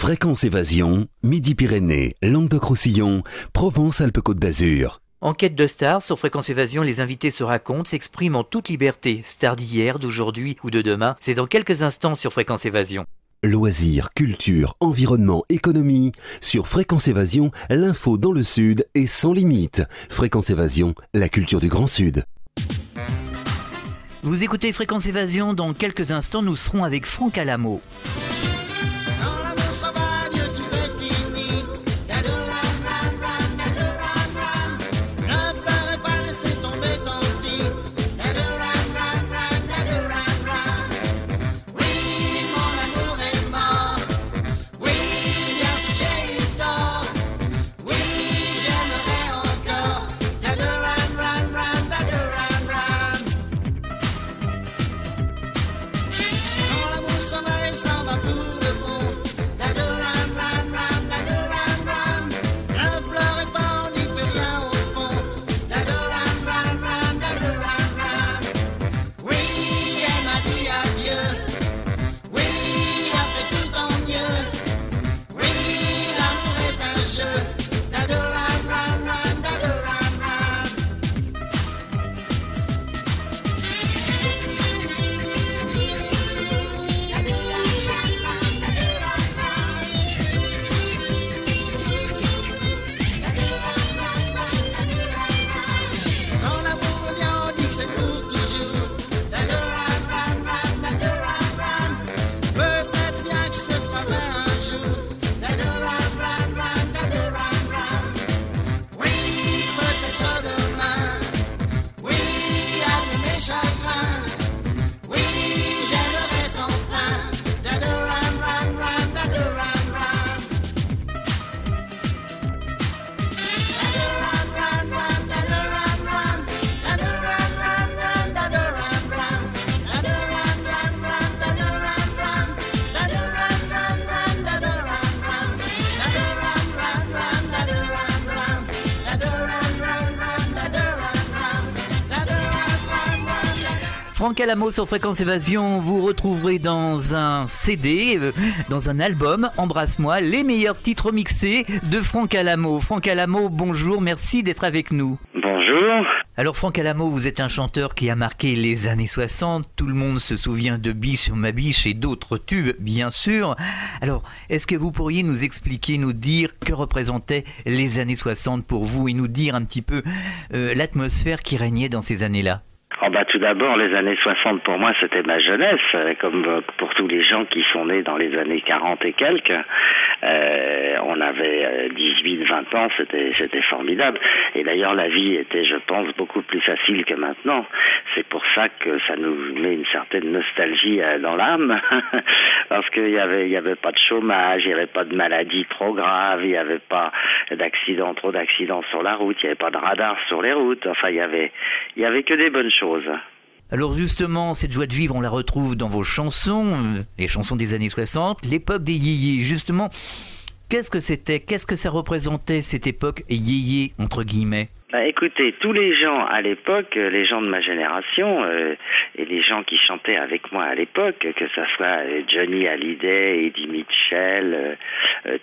Fréquence Évasion, Midi-Pyrénées, Languedoc-Roussillon, Provence-Alpes-Côte d'Azur. En quête de stars, sur Fréquence Évasion, les invités se racontent, s'expriment en toute liberté. Stars d'hier, d'aujourd'hui ou de demain, c'est dans quelques instants sur Fréquence Évasion. Loisirs, culture, environnement, économie. Sur Fréquence Évasion, l'info dans le Sud est sans limite. Fréquence Évasion, la culture du Grand Sud. Vous écoutez Fréquence Évasion, dans quelques instants, nous serons avec Franck Alamo. Franck Alamo sur Fréquence Évasion, vous retrouverez dans un CD, dans un album, Embrasse-moi, les meilleurs titres mixés de Franck Alamo. Franck Alamo, bonjour, merci d'être avec nous. Bonjour. Alors Franck Alamo, vous êtes un chanteur qui a marqué les années 60, tout le monde se souvient de Biche sur ma biche et d'autres tubes, bien sûr. Alors, est-ce que vous pourriez nous expliquer, nous dire que représentaient les années 60 pour vous et nous dire un petit peu l'atmosphère qui régnait dans ces années-là? Tout d'abord, les années 60 pour moi c'était ma jeunesse, comme pour tous les gens qui sont nés dans les années 40 et quelques. On avait 18-20 ans, c'était formidable. Et d'ailleurs la vie était, je pense, beaucoup plus facile que maintenant. C'est pour ça que ça nous met une certaine nostalgie dans l'âme, parce qu'il y avait pas de chômage, il y avait pas de maladies trop graves, il y avait pas trop d'accidents sur la route, il y avait pas de radar sur les routes. Enfin, il y avait que des bonnes choses. Alors justement, cette joie de vivre, on la retrouve dans vos chansons, les chansons des années 60, l'époque des yéyés. Justement, qu'est-ce que c'était? Qu'est-ce que ça représentait, cette époque yéyé, entre guillemets? Écoutez, tous les gens à l'époque, les gens de ma génération et les gens qui chantaient avec moi à l'époque, que ça soit Johnny Hallyday, Eddie Mitchell,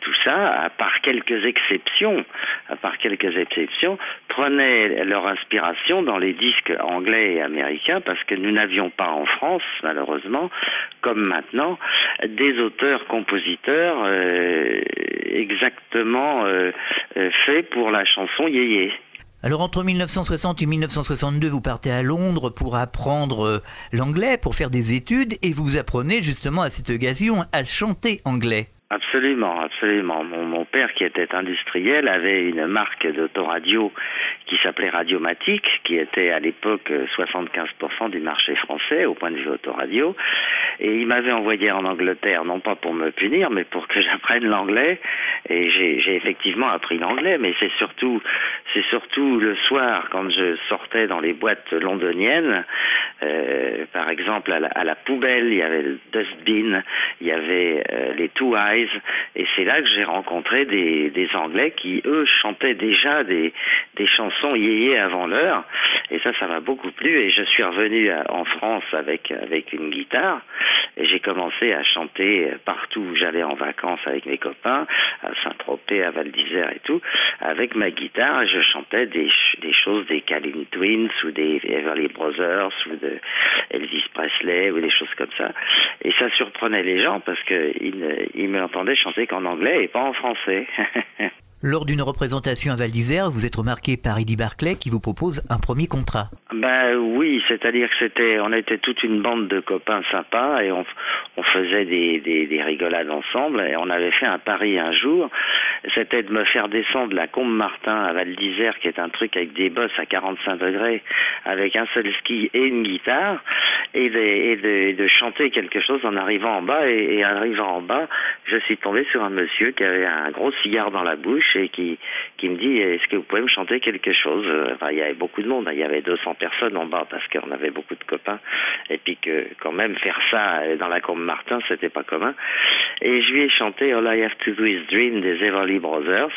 tout ça, à part quelques exceptions, prenaient leur inspiration dans les disques anglais et américains, parce que nous n'avions pas en France, malheureusement, comme maintenant, des auteurs-compositeurs exactement faits pour la chanson yéyé. Alors entre 1960 et 1962, vous partez à Londres pour apprendre l'anglais, pour faire des études, et vous apprenez justement à cette occasion à chanter anglais. Absolument, absolument. Mon père, qui était industriel, avait une marque d'autoradio qui s'appelait Radiomatic, qui était à l'époque 75% du marché français au point de vue autoradio. Et il m'avait envoyé en Angleterre, non pas pour me punir, mais pour que j'apprenne l'anglais. Et j'ai effectivement appris l'anglais, mais c'est surtout le soir, quand je sortais dans les boîtes londoniennes, par exemple à la poubelle, il y avait le Dustbin, il y avait les Two Eyes, et c'est là que j'ai rencontré des Anglais qui, eux, chantaient déjà des chansons yéyé avant l'heure, et ça m'a beaucoup plu, et je suis revenu en France avec une guitare, Et j'ai commencé à chanter partout où j'allais en vacances avec mes copains, à Saint-Tropez, à Val d'Isère et tout, avec ma guitare. Je chantais des choses des Calling Twins ou des Everly Brothers ou de Elvis Presley ou des choses comme ça. Et ça surprenait les gens parce qu'ils m'entendaient chanter qu'en anglais et pas en français. Lors d'une représentation à Val d'Isère, vous êtes remarqué par Eddie Barclay qui vous propose un premier contrat. Oui, c'est-à-dire que on était toute une bande de copains sympas et on faisait des rigolades ensemble et on avait fait un pari un jour, c'était de me faire descendre la Combe Martin à Val d'Isère qui est un truc avec des bosses à 45 degrés avec un seul ski et une guitare et de chanter quelque chose en arrivant en bas et en arrivant en bas, je suis tombé sur un monsieur qui avait un gros cigare dans la bouche et qui me dit est-ce que vous pouvez me chanter quelque chose. Enfin, il y avait beaucoup de monde, il y avait 200 personnes en bas parce qu'on avait beaucoup de copains et puis que quand même faire ça dans la Combe Martin c'était pas commun et je lui ai chanté All I Have to Do Is Dream des Everly Brothers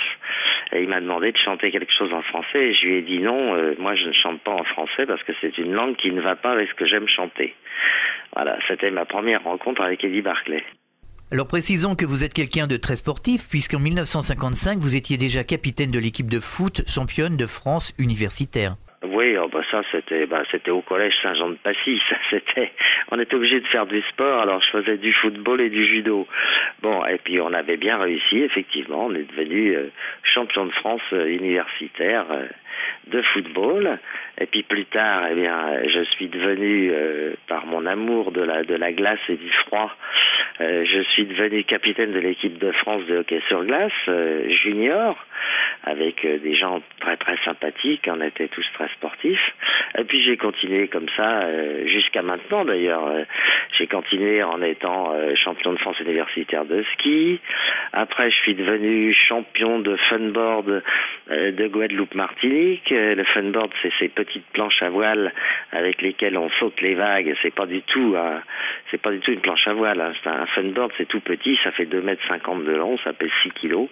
et il m'a demandé de chanter quelque chose en français et je lui ai dit non, moi je ne chante pas en français parce que c'est une langue qui ne va pas avec ce que j'aime chanter. Voilà, c'était ma première rencontre avec Eddie Barclay. Alors précisons que vous êtes quelqu'un de très sportif puisqu'en 1955 vous étiez déjà capitaine de l'équipe de foot championne de France universitaire. Oui, ça c'était au collège Saint-Jean-de-Passy, on était obligé de faire du sport, alors je faisais du football et du judo. Bon, et puis on avait bien réussi, effectivement, on est devenu champion de France universitaire de football. Et puis plus tard, je suis devenu, par mon amour de la glace et du froid, je suis devenu capitaine de l'équipe de France de hockey sur glace junior, avec des gens très très sympathiques, on était tous très sportifs. Et puis j'ai continué comme ça jusqu'à maintenant d'ailleurs. J'ai continué en étant champion de France universitaire de ski. Après je suis devenu champion de funboard de Guadeloupe-Martinique. Le funboard c'est ces petites planches à voile avec lesquelles on saute les vagues. C'est pas du tout une planche à voile. Hein. C'est un funboard, c'est tout petit, ça fait 2,50 m de long, ça pèse 6 kilos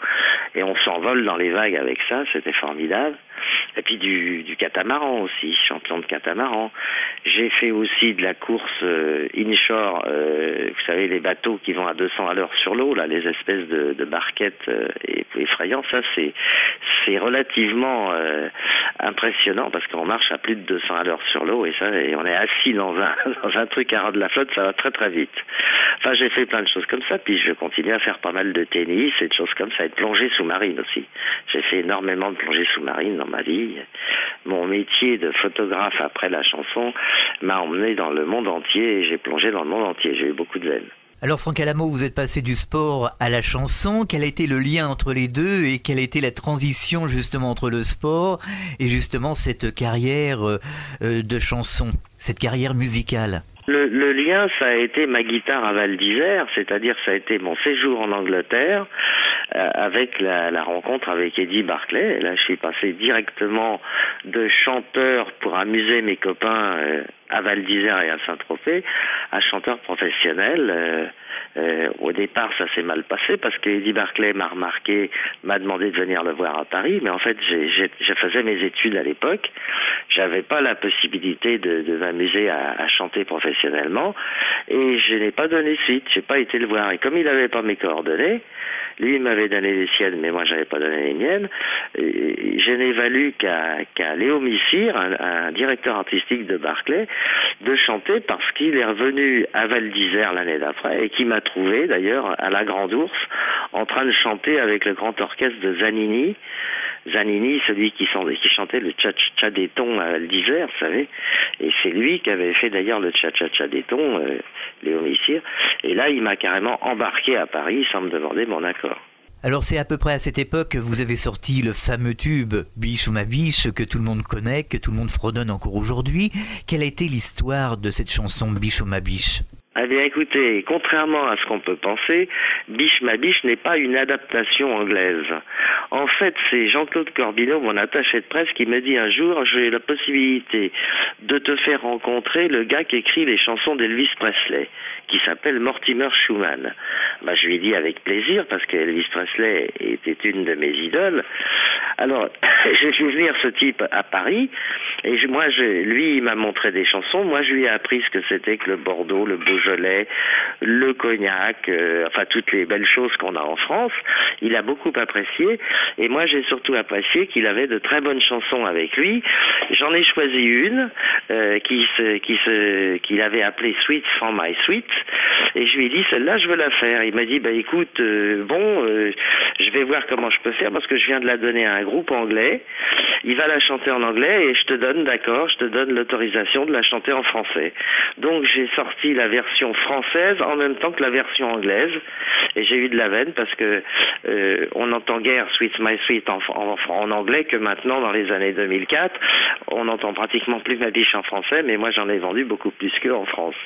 et on s'envole dans les vagues avec ça, c'était formidable. Et puis du catamaran aussi, champion de catamaran. J'ai fait aussi de la course inshore, vous savez les bateaux qui vont à 200 à l'heure sur l'eau, là, les espèces de barquettes effrayantes. Ça c'est relativement impressionnant parce qu'on marche à plus de 200 à l'heure sur l'eau et on est assis dans un truc à ras de la flotte, ça va très très vite. Enfin j'ai fait plein de choses comme ça, puis je continue à faire pas mal de tennis et de choses comme ça, et de plongée sous-marine aussi. J'ai fait énormément de plongée sous-marine dans ma vie. Mon métier de photographe après la chanson m'a emmené dans le monde entier et j'ai plongé dans le monde entier. J'ai eu beaucoup de veines. Alors Franck Alamo, vous êtes passé du sport à la chanson. Quel a été le lien entre les deux et quelle a été la transition justement entre le sport et justement cette carrière de chanson, cette carrière musicale? Le lien, ça a été ma guitare à Val d'Isère, c'est-à-dire ça a été mon séjour en Angleterre avec la rencontre avec Eddie Barclay. Et là, je suis passé directement de chanteur pour amuser mes copains à Val d'Isère et à Saint-Tropez à chanteur professionnel. Au départ, ça s'est mal passé parce que Eddie Barclay m'a remarqué, m'a demandé de venir le voir à Paris, mais en fait, je faisais mes études à l'époque. J'avais pas la possibilité de m'amuser à chanter professionnellement et je n'ai pas donné suite. J'ai pas été le voir. Et comme il n'avait pas mes coordonnées, lui il m'avait donné les siennes, mais moi j'avais pas donné les miennes. Et je n'ai valu qu'à Léo Missire, un directeur artistique de Barclay, de chanter parce qu'il est revenu à Val d'Isère l'année d'après et qui m'a trouvé d'ailleurs à la Grande Ourse en train de chanter avec le grand orchestre de Zanini. Zanini, celui qui chantait le Tcha-Tcha des Tons à Val d'Isère, vous savez. Et c'est lui qui avait fait d'ailleurs le Tcha-Tcha des Tons, Léo Missire. Et là, il m'a carrément embarqué à Paris sans me demander mon accord. Alors c'est à peu près à cette époque que vous avez sorti le fameux tube Biche ou ma biche que tout le monde connaît, que tout le monde fredonne encore aujourd'hui. Quelle a été l'histoire de cette chanson Biche ou ma biche ? Eh bien écoutez, contrairement à ce qu'on peut penser, Biche ma biche n'est pas une adaptation anglaise. En fait, c'est Jean-Claude Corbineau, mon attaché de presse, qui me dit un jour, j'ai la possibilité de te faire rencontrer le gars qui écrit les chansons d'Elvis Presley, qui s'appelle Mortimer Schumann. Je lui ai dit avec plaisir, parce qu'Elvis Presley était une de mes idoles. Alors, j'ai fait venir ce type à Paris, et lui, il m'a montré des chansons. Moi, je lui ai appris ce que c'était que le Bordeaux, le Beaujolais, Beaujolais, le cognac, enfin toutes les belles choses qu'on a en France. Il a beaucoup apprécié, et moi j'ai surtout apprécié qu'il avait de très bonnes chansons avec lui. J'en ai choisi une qu'il avait appelée Sweet for My Sweet, et je lui ai dit celle-là je veux la faire. Il m'a dit écoute, je vais voir comment je peux faire parce que je viens de la donner à un groupe anglais. Il va la chanter en anglais et je te donne l'autorisation de la chanter en français. Donc j'ai sorti la version française en même temps que la version anglaise, et j'ai eu de la veine parce que on n'entend guère Sweet My Sweet en anglais que maintenant dans les années 2004. On n'entend pratiquement plus Ma Biche en français, mais moi j'en ai vendu beaucoup plus qu'eux en France.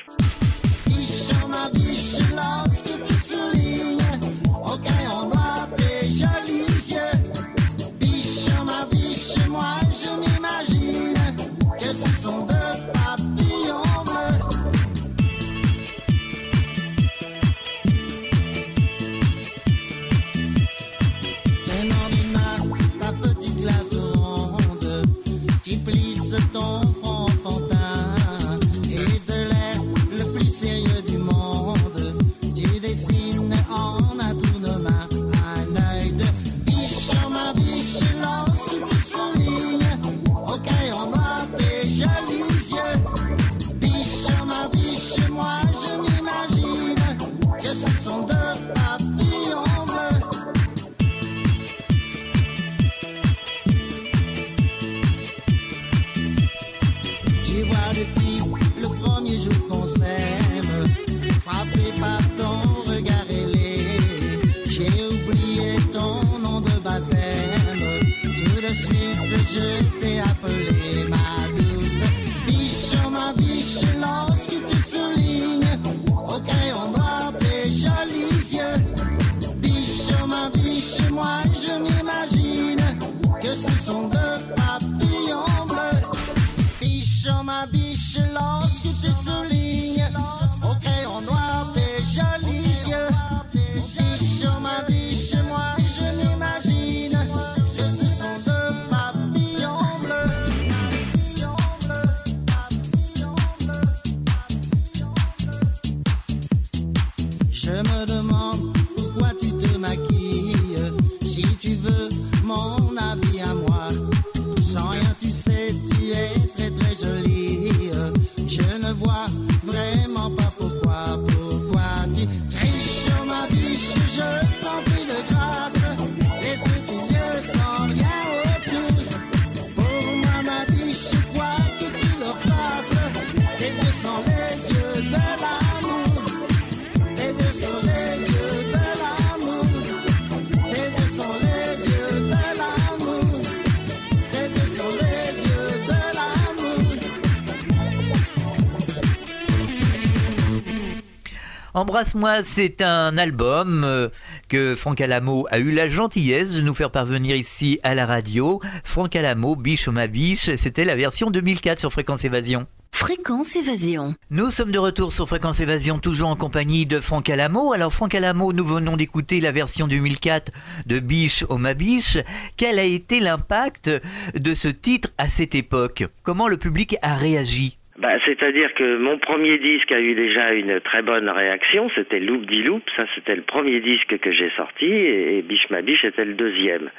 Embrasse-moi, c'est un album que Franck Alamo a eu la gentillesse de nous faire parvenir ici à la radio. Franck Alamo, Biche oh ma biche, c'était la version 2004 sur Fréquence Évasion. Fréquence Évasion. Nous sommes de retour sur Fréquence Évasion, toujours en compagnie de Franck Alamo. Alors Franck Alamo, nous venons d'écouter la version 2004 de Biche oh ma biche. Quel a été l'impact de ce titre à cette époque? Comment le public a réagi? C'est-à-dire que mon premier disque a eu déjà une très bonne réaction, c'était Loop di Loop, ça c'était le premier disque que j'ai sorti, et Biche ma biche était le deuxième.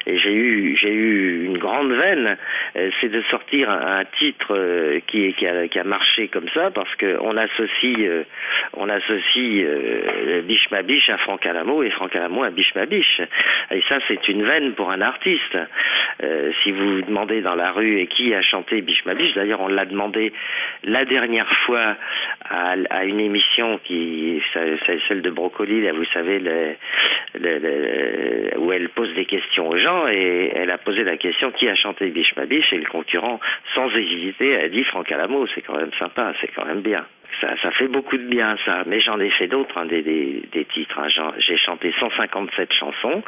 Et j'ai eu une grande veine, c'est de sortir un titre qui a marché comme ça, parce que on associe Biche ma biche à Franck Alamo et Franck Alamo à Biche ma biche. Et ça c'est une veine pour un artiste. Si vous demandez dans la rue et qui a chanté Biche ma biche, d'ailleurs on l'a demandé la dernière fois à une émission c'est celle de Brocoli, là, vous savez, où elle pose des questions aux gens, et elle a posé la question qui a chanté Biche ma biche, et le concurrent, sans hésiter, a dit Franck Alamo. C'est quand même sympa, c'est quand même bien. Ça fait beaucoup de bien, ça. Mais j'en ai fait d'autres, des titres. J'ai chanté 157 chansons,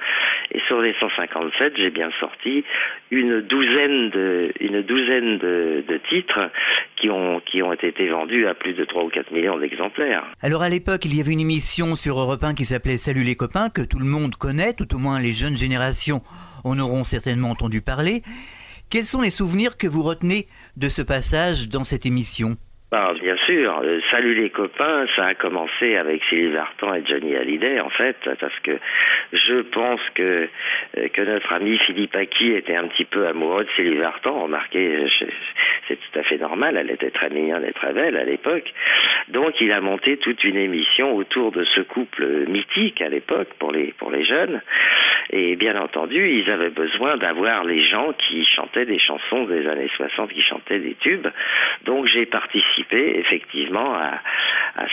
et sur les 157, j'ai bien sorti une douzaine de titres qui ont été vendus à plus de 3 ou 4 millions d'exemplaires. Alors à l'époque, il y avait une émission sur Europe 1 qui s'appelait Salut les copains, que tout le monde connaît, tout au moins les jeunes générations en auront certainement entendu parler. Quels sont les souvenirs que vous retenez de ce passage dans cette émission ? Bien sûr, Salut les copains, ça a commencé avec Sylvie Vartan et Johnny Hallyday en fait, parce que je pense que notre ami Philippe Aki était un petit peu amoureux de Sylvie Vartan. Remarquez, c'est tout à fait normal, elle était très mignonne et très belle à l'époque. Donc il a monté toute une émission autour de ce couple mythique à l'époque pour les jeunes. Et bien entendu, ils avaient besoin d'avoir les gens qui chantaient des chansons des années 60, qui chantaient des tubes. Donc j'ai participé effectivement à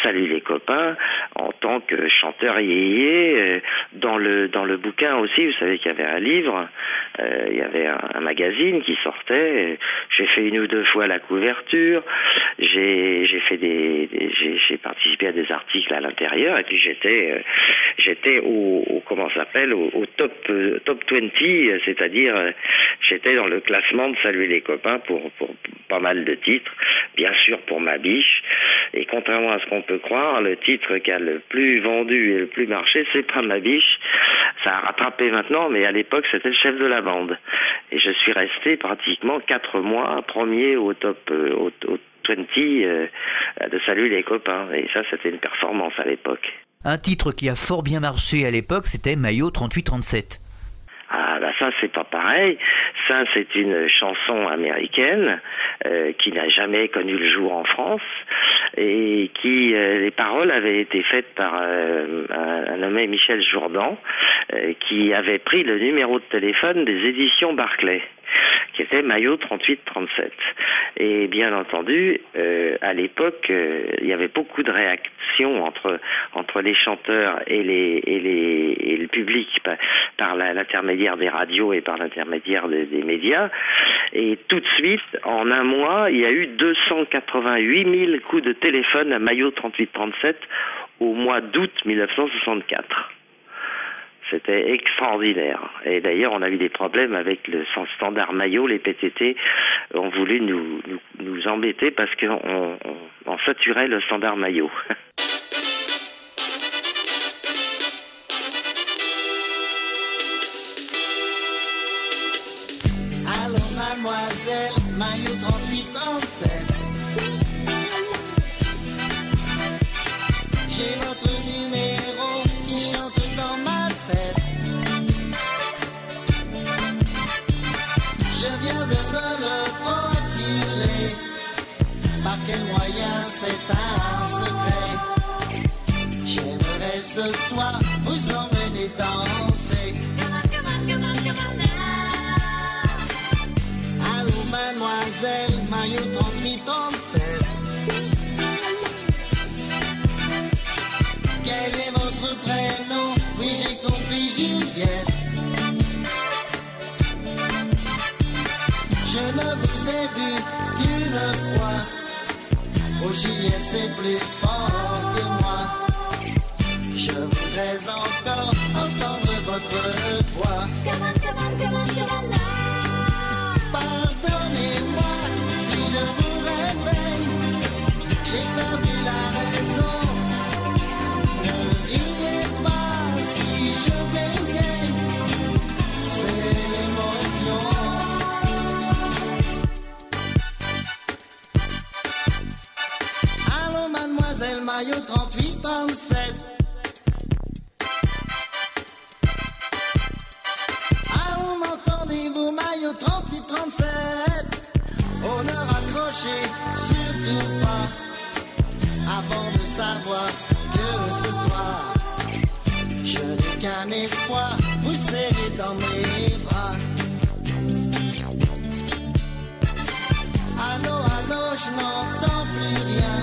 Salut les copains en tant que chanteur yéyé. Dans le bouquin aussi, vous savez qu'il y avait un livre, il y avait un magazine qui sortait. J'ai fait une ou deux fois la couverture. J'ai participé à des articles à l'intérieur et puis j'étais au comment ça s'appelle au top 20, c'est-à-dire j'étais dans le classement de Salut les copains pour pas mal de titres, bien sûr pour Ma biche. Et contrairement à ce qu'on peut croire, le titre qui a le plus vendu et le plus marché, c'est pas Ma biche. Ça a rattrapé maintenant, mais à l'époque c'était le chef de la bande. Et je suis resté pratiquement 4 mois premier au top 20 de Salut les copains. Et ça, c'était une performance à l'époque. Un titre qui a fort bien marché à l'époque, c'était Maillot 38-37. Ah bah ça c'est pas pareil. Ça c'est une chanson américaine qui n'a jamais connu le jour en France et qui les paroles avaient été faites par un nommé Michel Jourdan qui avait pris le numéro de téléphone des éditions Barclay, qui était Maillot 38-37. Et bien entendu, à l'époque, il y avait beaucoup de réactions entre les chanteurs et le public par l'intermédiaire des radios et par l'intermédiaire des médias. Et tout de suite, en un mois, il y a eu 288 000 coups de téléphone à Maillot 38-37 au mois d'août 1964. C'était extraordinaire. Et d'ailleurs, on a eu des problèmes avec le standard maillot. Les PTT ont voulu nous embêter parce qu'on saturait le standard maillot. Allô, mademoiselle, Maillot 38-37. J'ai votre numéro qui chante dans ma tête. Je viens de me le procurer. Par quel moyen, c'est un secret. J'aimerais ce soir vous emmener danser. Allô, mademoiselle, Maillot 38-37. Quel est votre prénom? Oui, j'ai compris, Juliette. Je ne vous ai vu qu'une fois. Oh, Juliette, c'est plus fort que moi. Je voudrais encore entendre votre voix. Pardonnez-moi si je vous réveille. J'ai perdu la raison. Ne riez pas si je bégaye. C'est l'émotion. Allô, mademoiselle Maillot 38-37. Allô, m'entendez-vous, Maillot 38-37. Oh, ne raccrochez surtout pas avant de savoir que ce soir je n'ai qu'un espoir, vous serrez dans mes bras. Allô, allô, je n'entends plus rien.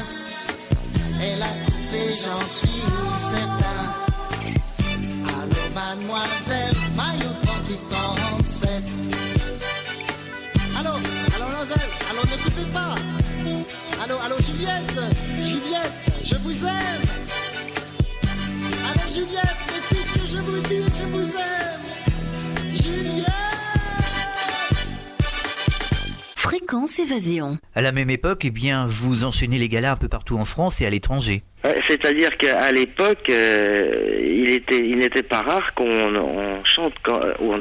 Elle a coupé, j'en suis certain. Allô, mademoiselle, Maillot 38-37. Allô, mademoiselle, allô, ne coupez pas. Allô, Juliette, je vous aime. Allô, Juliette, mais puisque je vous dis que je vous aime, Juliette. Fréquence Évasion. À la même époque, eh bien, vous enchaînez les galas un peu partout en France et à l'étranger. C'est-à-dire qu'à l'époque, il n'était pas rare qu'on chante, on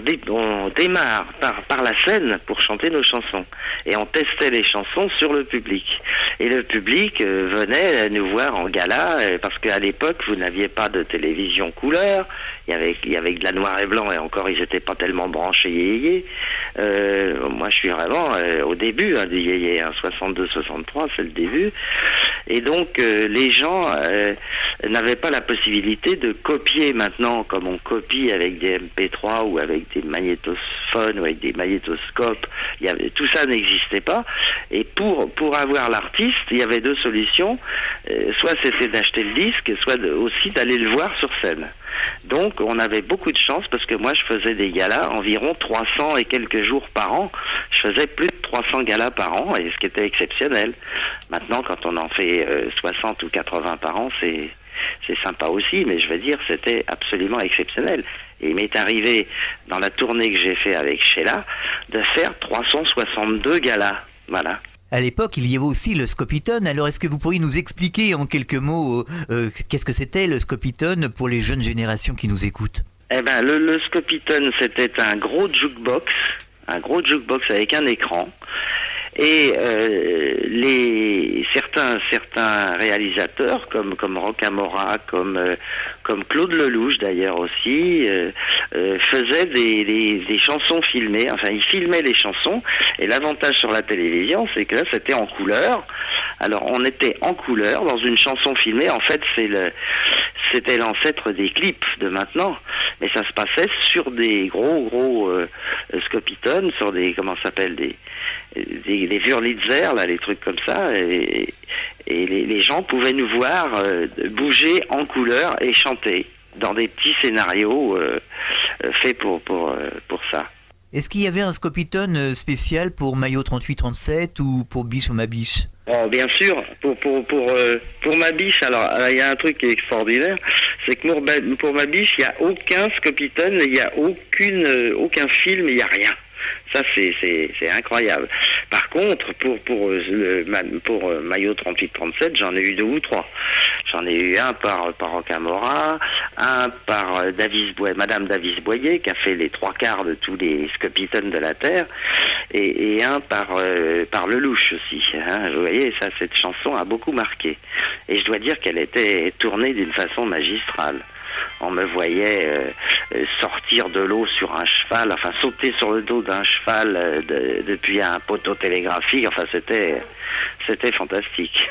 démarre par la scène pour chanter nos chansons. Et on testait les chansons sur le public. Et le public venait nous voir en gala, parce qu'à l'époque, vous n'aviez pas de télévision couleur, il y avait de la noir et blanc, et encore, ils n'étaient pas tellement branchés yéyé. Moi, je suis vraiment au début du yéyé, 62-63, c'est le début. Et donc, les gens n'avaient pas la possibilité de copier maintenant, comme on copie avec des MP3 ou avec des magnétophones ou avec des magnétoscopes. Tout ça n'existait pas. Et pour avoir l'artiste, il y avait deux solutions. Soit c'était d'acheter le disque, soit aussi d'aller le voir sur scène. Donc on avait beaucoup de chance parce que moi je faisais des galas environ 300 et quelques jours par an. Je faisais plus de 300 galas par an, et ce qui était exceptionnel. Maintenant quand on en fait 60 ou 80 par an, c'est sympa aussi, mais je veux dire c'était absolument exceptionnel. Et il m'est arrivé dans la tournée que j'ai fait avec Sheila de faire 362 galas. Voilà. À l'époque, il y avait aussi le Scopitone. Alors, est-ce que vous pourriez nous expliquer en quelques mots qu'est-ce que c'était le Scopitone pour les jeunes générations qui nous écoutent? Eh ben, le Scopitone, c'était un gros jukebox avec un écran. Et certains réalisateurs comme Rocamora, comme Claude Lelouch d'ailleurs aussi, faisaient des chansons filmées. Enfin, ils filmaient les chansons. Et l'avantage sur la télévision, c'est que là, c'était en couleur. Alors, on était en couleur dans une chanson filmée. En fait, c'était l'ancêtre des clips de maintenant. Mais ça se passait sur des gros Scopitones, sur des, comment ça s'appelle, des Wurlitzer, là, les trucs comme ça, et les gens pouvaient nous voir bouger en couleur et chanter dans des petits scénarios faits pour ça. Est-ce qu'il y avait un Scopitone spécial pour Maillot 38-37 ou pour Biche ou ma biche? Oh, bien sûr, pour ma biche, alors il y a un truc qui est extraordinaire, c'est que pour ma biche, il n'y a aucun Scopitone, il n'y a aucun film, il n'y a rien. Ça, c'est incroyable. Par contre, pour Maillot 38-37, j'en ai eu 2 ou 3. J'en ai eu un par Rocamora, un par Madame Davis-Boyer, qui a fait les 3/4 de tous les Scopitones de la Terre, et un par Lelouch aussi. Hein. Vous voyez, ça, cette chanson a beaucoup marqué. Et je dois dire qu'elle était tournée d'une façon magistrale. On me voyait sortir de l'eau sur un cheval, enfin sauter sur le dos d'un cheval depuis un poteau télégraphique, enfin c'était fantastique.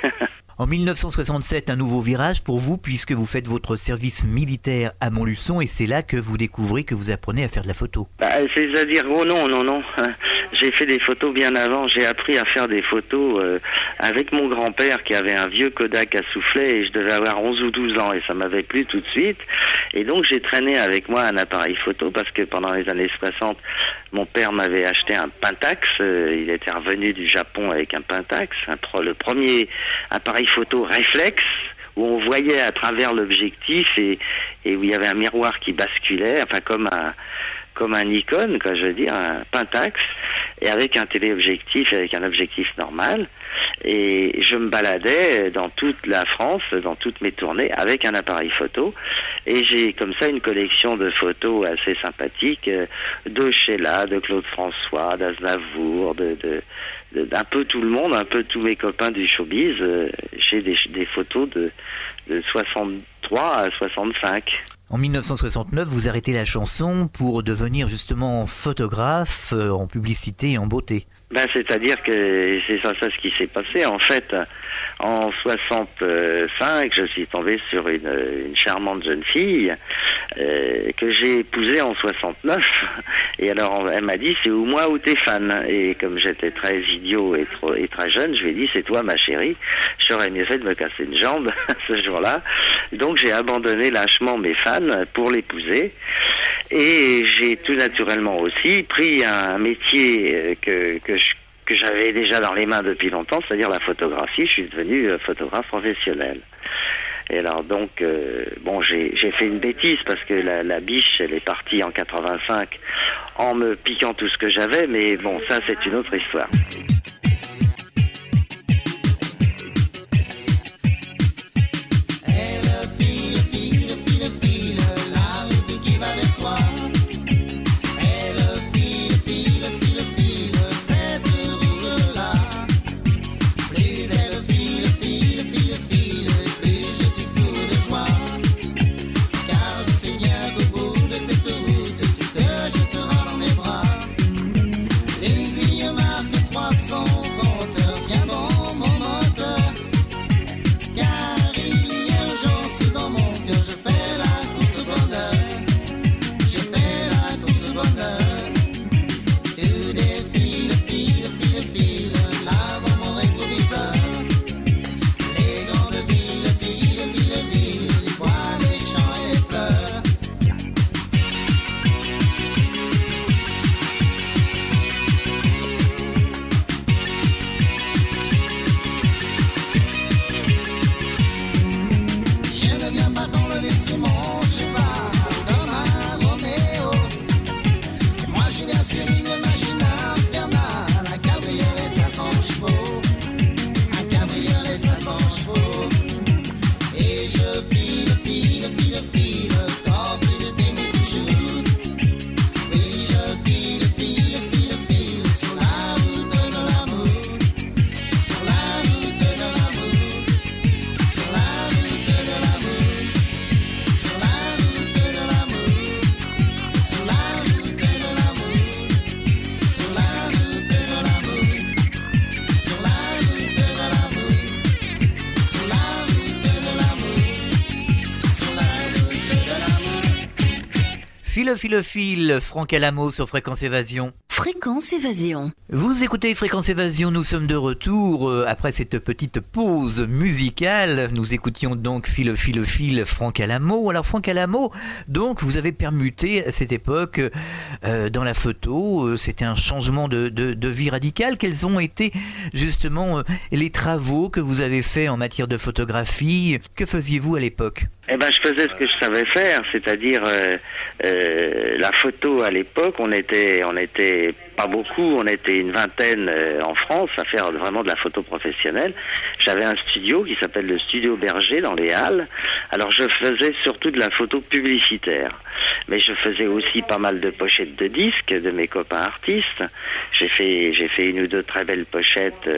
En 1967, un nouveau virage pour vous, puisque vous faites votre service militaire à Montluçon, et c'est là que vous découvrez que vous apprenez à faire de la photo. C'est-à-dire, oh non. J'ai fait des photos bien avant. J'ai appris à faire des photos avec mon grand-père qui avait un vieux Kodak à soufflet, et je devais avoir 11 ou 12 ans, et ça m'avait plu tout de suite. Et donc j'ai traîné avec moi un appareil photo, parce que pendant les années 60, mon père m'avait acheté un Pentax. Il était revenu du Japon avec un Pentax, le premier appareil photo réflexe, où on voyait à travers l'objectif et où il y avait un miroir qui basculait, enfin comme un Nikon, quoi, je veux dire, un Pentax, et avec un téléobjectif, avec un objectif normal. Et je me baladais dans toute la France, dans toutes mes tournées, avec un appareil photo. Et j'ai comme ça une collection de photos assez sympathiques, de Sheila, de Claude François, d'Aznavour, d'un peu tout le monde, un peu tous mes copains du showbiz. J'ai des photos de 63 à 65. En 1969, vous arrêtez la chanson pour devenir justement photographe en publicité et en beauté. C'est-à-dire que c'est ça ce qui s'est passé. En fait, en 65, je suis tombé sur une charmante jeune fille que j'ai épousée en 69. Et alors, elle m'a dit, c'est ou moi ou tes fans. Et comme j'étais très idiot et très jeune, je lui ai dit, c'est toi ma chérie. J'aurais mieux fait de me casser une jambe ce jour-là. Donc, j'ai abandonné lâchement mes fans pour l'épouser. Et j'ai tout naturellement aussi pris un métier que j'avais déjà dans les mains depuis longtemps, c'est-à-dire la photographie. Je suis devenu photographe professionnel. Et alors donc, j'ai fait une bêtise parce que la biche, elle est partie en 85 en me piquant tout ce que j'avais, mais bon, ça c'est une autre histoire. File, Franck Alamo sur Fréquence Évasion. Fréquence Évasion. Vous écoutez Fréquence Évasion, nous sommes de retour après cette petite pause musicale. Nous écoutions donc File, Franck Alamo. Alors Franck Alamo, donc vous avez permuté à cette époque dans la photo, c'était un changement de vie radical. Quels ont été justement les travaux que vous avez faits en matière de photographie? Que faisiez-vous à l'époque? Eh ben, je faisais ce que je savais faire, c'est-à-dire la photo à l'époque. On était pas beaucoup, on était une vingtaine en France à faire vraiment de la photo professionnelle. J'avais un studio qui s'appelle le Studio Berger dans les Halles. Alors je faisais surtout de la photo publicitaire, mais je faisais aussi pas mal de pochettes de disques de mes copains artistes. J'ai fait une ou deux très belles pochettes.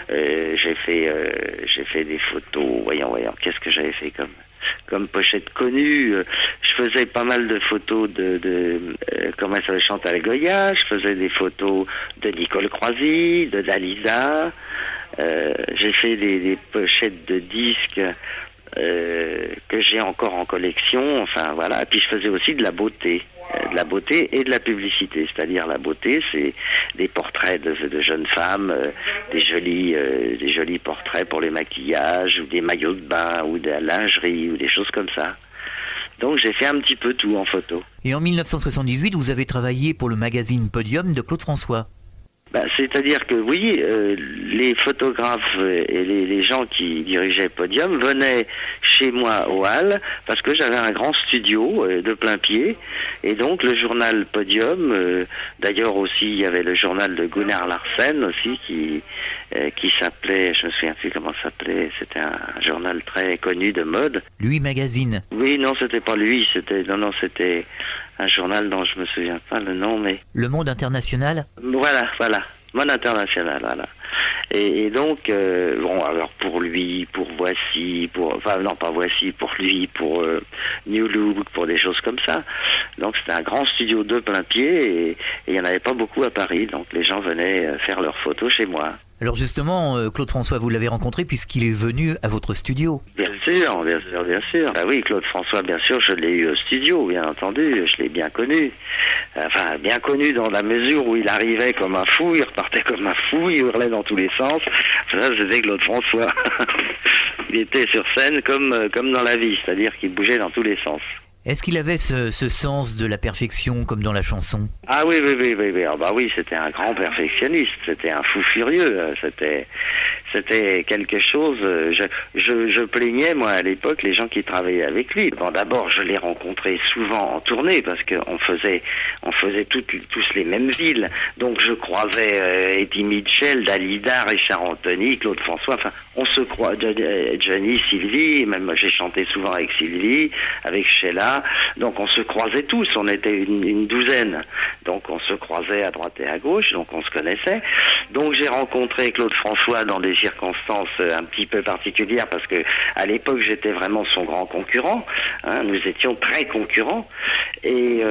J'ai fait des photos. Voyons, qu'est-ce que j'avais fait comme pochette connue. Je faisais pas mal de photos de comment ça s'appelle, Chantal Goya. Je faisais des photos de Nicole Croisy, de Dalida. J'ai fait des pochettes de disques que j'ai encore en collection. Enfin voilà. Et puis je faisais aussi de la beauté et de la publicité. C'est-à-dire la beauté, c'est des portraits de jeunes femmes, des jolis portraits pour les maquillages, ou des maillots de bain, ou de la lingerie, ou des choses comme ça. Donc j'ai fait un petit peu tout en photo. Et en 1978, vous avez travaillé pour le magazine Podium de Claude François. C'est-à-dire que oui, les photographes et les gens qui dirigeaient Podium venaient chez moi aux Halles parce que j'avais un grand studio de plein pied, et donc le journal Podium, d'ailleurs aussi il y avait le journal de Gunnar Larsen aussi qui s'appelait, je me souviens plus comment ça s'appelait, c'était un journal très connu de mode. Lui Magazine. Oui, non, c'était pas lui, c'était un journal dont je me souviens pas le nom, mais... Le Monde International. Voilà, Monde International, voilà. Et donc, alors pour lui, pour Voici, pour lui, pour New Look, pour des choses comme ça. Donc c'était un grand studio de plein pied, et il n'y en avait pas beaucoup à Paris, donc les gens venaient faire leurs photos chez moi. Alors justement, Claude François, vous l'avez rencontré puisqu'il est venu à votre studio. Bien sûr. Ah oui, Claude François, bien sûr, je l'ai eu au studio, bien entendu, je l'ai bien connu. Enfin, bien connu dans la mesure où il arrivait comme un fou, il repartait comme un fou, il hurlait dans tous les sens. Ça, c'était Claude François. Il était sur scène comme dans la vie, c'est-à-dire qu'il bougeait dans tous les sens. Est-ce qu'il avait ce sens de la perfection comme dans la chanson? Ah oui. Ah bah oui, c'était un grand perfectionniste, c'était un fou furieux, c'était quelque chose. Je plaignais moi à l'époque les gens qui travaillaient avec lui. Bon, d'abord je l'ai rencontré souvent en tournée parce qu'on faisait tous les mêmes villes. Donc je croisais Eddie Mitchell, Dalida, Richard Anthony, Claude François. Enfin, on se croisait, Johnny, Sylvie. Même j'ai chanté souvent avec Sylvie, avec Sheila. Donc on se croisait tous. On était une douzaine. Donc on se croisait à droite et à gauche. Donc on se connaissait. Donc j'ai rencontré Claude François dans des circonstances un petit peu particulières parce que à l'époque j'étais vraiment son grand concurrent. Nous étions très concurrents. Et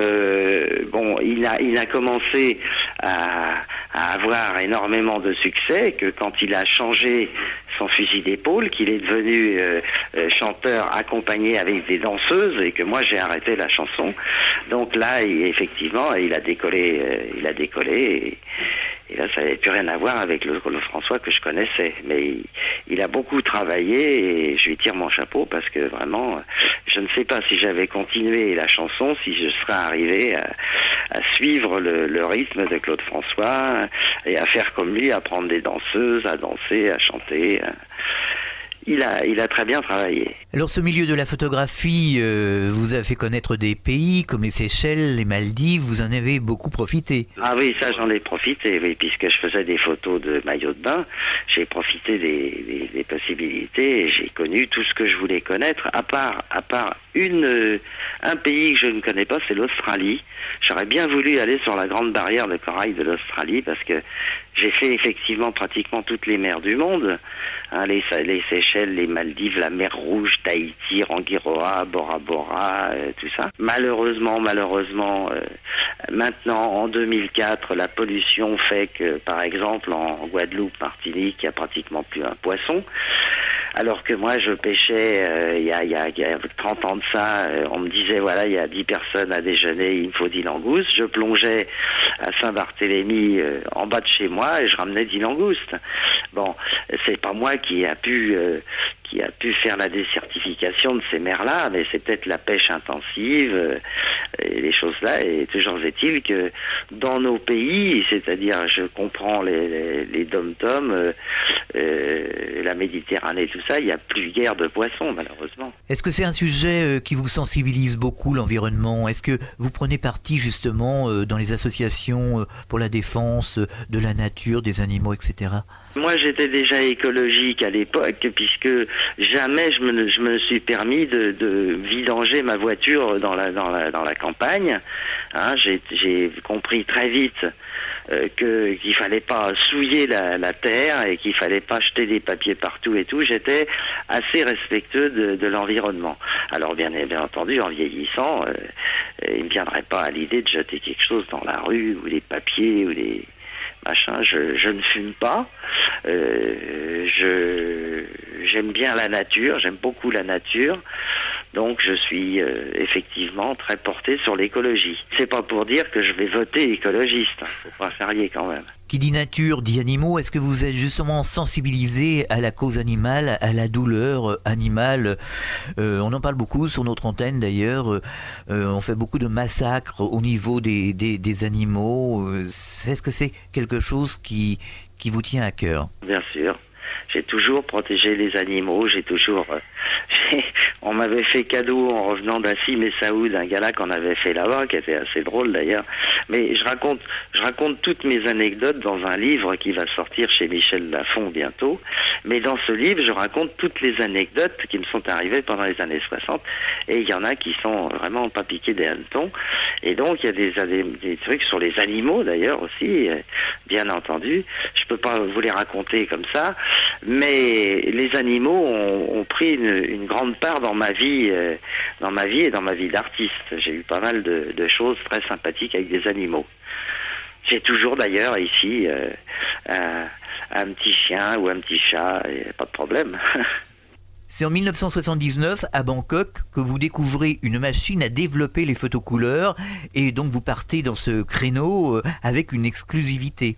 bon, il a commencé à avoir énormément de succès, que quand il a changé son fusil d'épaule, qu'il est devenu chanteur accompagné avec des danseuses, et que moi j'ai arrêté la chanson. Donc là, effectivement, il a décollé, et là ça n'avait plus rien à voir avec le François que je connaissais. Mais il a beaucoup travaillé, et je lui tire mon chapeau parce que vraiment, je ne sais pas si j'avais continué la chanson, si je serais arrivé à suivre le rythme de Claude François et à faire comme lui, à prendre des danseuses, à danser, à chanter. Il a très bien travaillé. Alors ce milieu de la photographie vous a fait connaître des pays comme les Seychelles, les Maldives, vous en avez beaucoup profité. Ah oui, ça j'en ai profité, oui, puisque je faisais des photos de maillots de bain, j'ai profité des possibilités, et j'ai connu tout ce que je voulais connaître, à part un pays que je ne connais pas, c'est l'Australie. J'aurais bien voulu aller sur la grande barrière de corail de l'Australie, parce que j'ai fait effectivement pratiquement toutes les mers du monde, les Seychelles, les Maldives, la mer Rouge, Tahiti, Rangiroa, Bora Bora, tout ça. Malheureusement, maintenant en 2004, la pollution fait que, par exemple, en Guadeloupe, Martinique, il n'y a pratiquement plus un poisson. Alors que moi, je pêchais il y a 30 ans de ça. On me disait, voilà, il y a 10 personnes à déjeuner, il me faut 10 langoustes. Je plongeais à Saint-Barthélemy en bas de chez moi et je ramenais 10 langoustes. Bon, c'est pas moi qui a pu faire la désertification de ces mers-là, mais c'est peut-être la pêche intensive et les choses-là. Et toujours est-il que dans nos pays, c'est-à-dire, je comprends les dom-toms, la Méditerranée, tout ça, il n'y a plus guère de poissons, malheureusement. Est-ce que c'est un sujet qui vous sensibilise beaucoup, l'environnement? Est-ce que vous prenez parti justement dans les associations pour la défense de la nature, des animaux, etc.? Moi, j'étais déjà écologique à l'époque, puisque jamais je me suis permis de vidanger ma voiture dans la campagne. Hein, j'ai compris très vite qu'il fallait pas souiller la terre et qu'il fallait pas jeter des papiers partout et tout. J'étais assez respectueux de l'environnement. Alors bien entendu, en vieillissant, il me viendrait pas à l'idée de jeter quelque chose dans la rue ou des papiers ou des machin. Je ne fume pas. J'aime bien la nature, j'aime beaucoup la nature. Donc je suis effectivement très porté sur l'écologie. C'est pas pour dire que je vais voter écologiste, faut pas faire lier quand même. Qui dit nature, dit animaux. Est-ce que vous êtes justement sensibilisé à la cause animale, à la douleur animale? On en parle beaucoup sur notre antenne d'ailleurs. On fait beaucoup de massacres au niveau des animaux. Est-ce que c'est quelque chose qui vous tient à cœur? Bien sûr. J'ai toujours protégé les animaux, on m'avait fait cadeau en revenant d'Assim et Saoud, un gala qu'on avait fait là-bas, qui était assez drôle d'ailleurs. Mais je raconte toutes mes anecdotes dans un livre qui va sortir chez Michel Lafon bientôt. Mais dans ce livre, je raconte toutes les anecdotes qui me sont arrivées pendant les années 60. Et il y en a qui sont vraiment pas piqués des hannetons. Et donc, il y a des trucs sur les animaux d'ailleurs aussi, bien entendu. Je peux pas vous les raconter comme ça. Mais les animaux ont pris une grande part dans ma vie et dans ma vie d'artiste. J'ai eu pas mal de choses très sympathiques avec des animaux. J'ai toujours d'ailleurs ici un petit chien ou un petit chat, et pas de problème. C'est en 1979, à Bangkok, que vous découvrez une machine à développer les photocouleurs et donc vous partez dans ce créneau avec une exclusivité.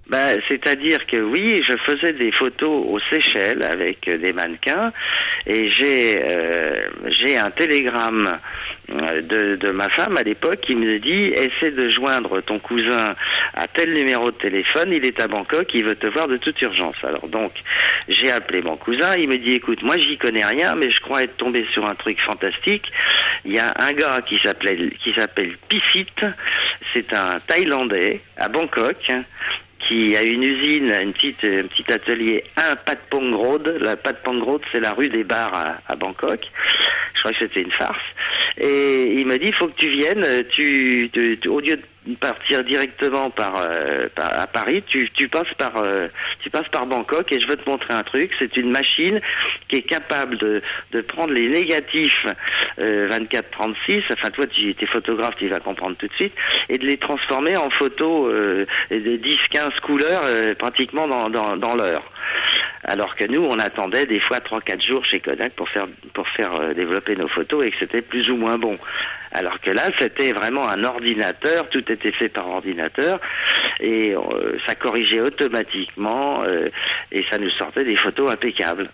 C'est-à-dire que oui, je faisais des photos aux Seychelles avec des mannequins et j'ai un télégramme de ma femme à l'époque qui me dit « Essaie de joindre ton cousin à tel numéro de téléphone, il est à Bangkok, il veut te voir de toute urgence. » Alors donc, j'ai appelé mon cousin, il me dit « Écoute, moi j'y connais rien, mais je crois être tombé sur un truc fantastique. Il y a un gars qui s'appelle Pissit, c'est un Thaïlandais à Bangkok, qui a une usine, un petit atelier, Patpong Road. La Patpong Road, c'est la rue des bars à Bangkok. Je crois que c'était une farce. Et il m'a dit, il faut que tu viennes, au lieu de partir directement à Paris, tu passes par Bangkok et je veux te montrer un truc. C'est une machine qui est capable de prendre les négatifs 24-36, enfin toi tu es photographe, tu vas comprendre tout de suite, et de les transformer en photos de 10-15 couleurs pratiquement dans l'heure. Alors que nous, on attendait des fois 3-4 jours chez Kodak pour faire développer nos photos et que c'était plus ou moins bon. Alors que là, c'était vraiment un ordinateur, tout était fait par ordinateur et ça corrigeait automatiquement et ça nous sortait des photos impeccables.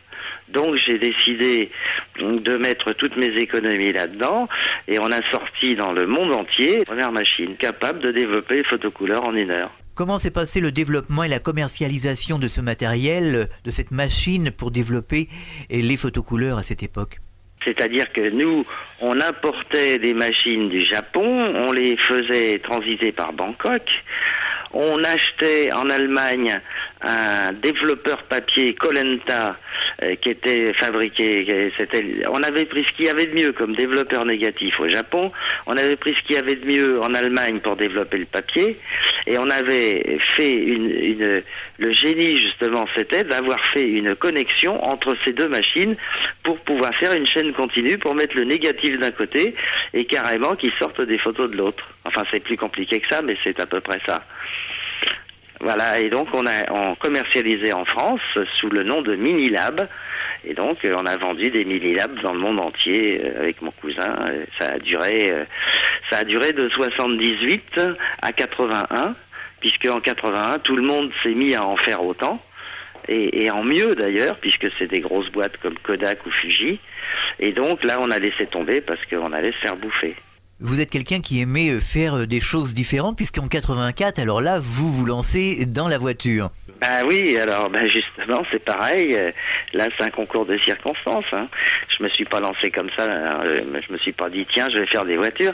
Donc j'ai décidé de mettre toutes mes économies là-dedans et on a sorti dans le monde entier la première machine capable de développer les photocouleurs en 1 heure. Comment s'est passé le développement et la commercialisation de ce matériel, de cette machine pour développer les photocouleurs à cette époque ? C'est-à-dire que nous, on importait des machines du Japon, on les faisait transiter par Bangkok, on achetait en Allemagne un développeur papier Colenta qui était fabriqué, on avait pris ce qu'il y avait de mieux comme développeur négatif au Japon, on avait pris ce qu'il y avait de mieux en Allemagne pour développer le papier, et on avait fait le génie justement, c'était d'avoir fait une connexion entre ces deux machines pour pouvoir faire une chaîne continue pour mettre le négatif d'un côté et carrément qu'ils sortent des photos de l'autre. Enfin, c'est plus compliqué que ça, mais c'est à peu près ça. Voilà, et donc on commercialisait en France sous le nom de Minilab, Et donc, on a vendu des Millilab dans le monde entier avec mon cousin. Ça a duré de 78 à 81, puisque en 81, tout le monde s'est mis à en faire autant. Et en mieux d'ailleurs, puisque c'est des grosses boîtes comme Kodak ou Fuji. Et donc là, on a laissé tomber parce qu'on allait se faire bouffer. Vous êtes quelqu'un qui aimait faire des choses différentes, puisqu'en 84, alors là, vous vous lancez dans la voiture. Ben oui, alors justement, c'est pareil. Là, c'est un concours de circonstances. Hein. Je me suis pas lancé comme ça. Je me suis pas dit, tiens, je vais faire des voitures.